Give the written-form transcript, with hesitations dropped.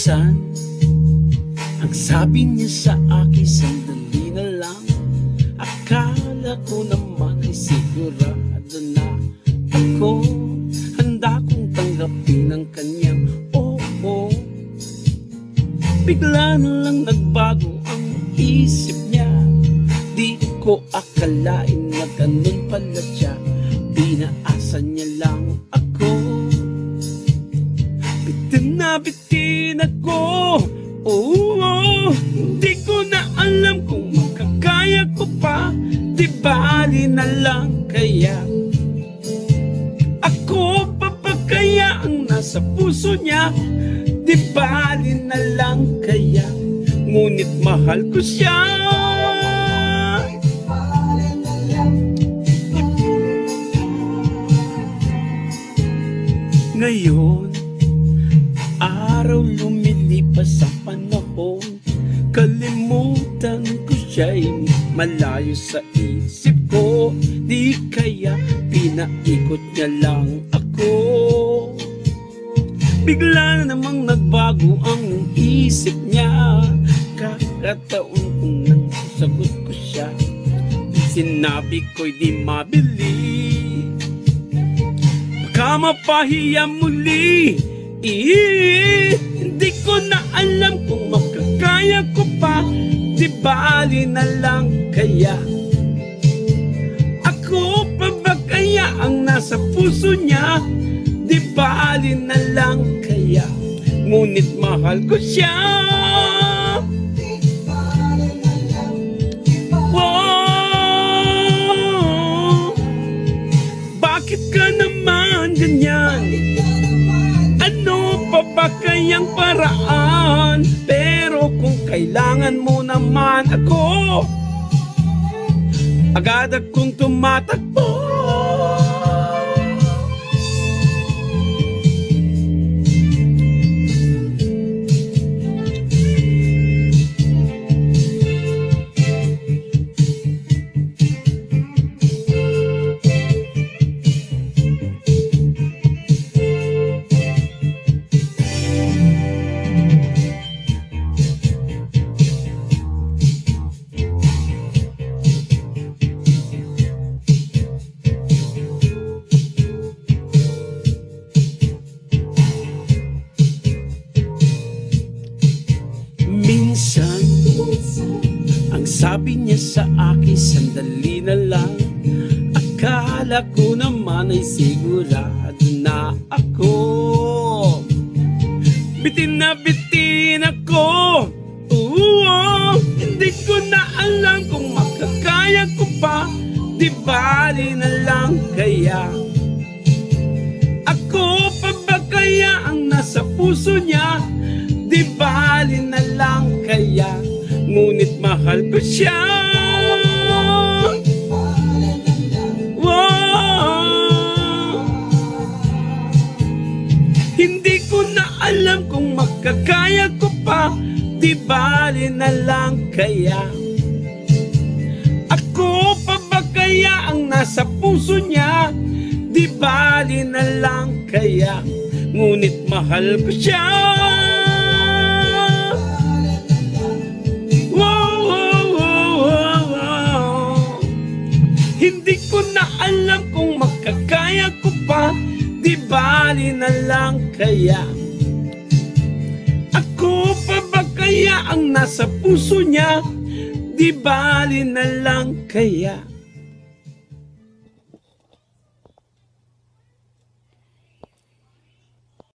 Minsan, ang sabi niya sa akin, sandali na lang. Akala ko naman ay sigurado na ako handa kong tanggapin ang kanyang oo. Bigla na lang nagbago ang isip niya. Di ko akalain na ganun pala siya. Pinaasa niya lang ako. Bitin na bitin ako. Oo, di ko na alam kung makakaya ko pa. Di bali na lang kaya. Ako pa ba kaya ang nasa puso niya? Di bali na lang kaya. Ngunit mahal ko siya. Ngayon, araw lumilipas sa panahon. Kalimutan ko siya'y malayo sa isip ko. Di kaya pinaikot niya lang ako. Bigla na namang nagbago ang isip niya. Kakataon kong nang sagot ko siya. Sinabi ko'y di mabili. Baka mapahiya muli. Hindi ko na alam kung makakaya ko pa. Di bali na lang kaya. Ako pa ba kaya ang nasa puso niya? Di bali na lang kaya. Ngunit mahal ko siya. Wow, bakit ka naman ganyan? Ano pa ba kayang paraan? Pero kung kailangan mo naman ako, agad akong tumatakbo. Minsan, ang sabi niya sa akin, sandali na lang. Akala ko naman ay sigurado na ako. Bitin na bitin ako. Oo, hindi ko na alam kung makakaya ko pa. Di bali na lang kaya. Ako pa ba kaya ang nasa puso niya? Di bali na lang kaya. Ngunit mahal ko siya. Wow, hindi ko na alam kung makakaya ko pa. Di bali na lang kaya. Ako pa ba kaya ang nasa puso niya? Di bali na lang kaya. Ngunit mahal ko siya. Hindi ko na alam kung makakaya ko pa. Di bali na lang kaya. Ako pa ba kaya ang nasa puso niya? Di bali na lang kaya.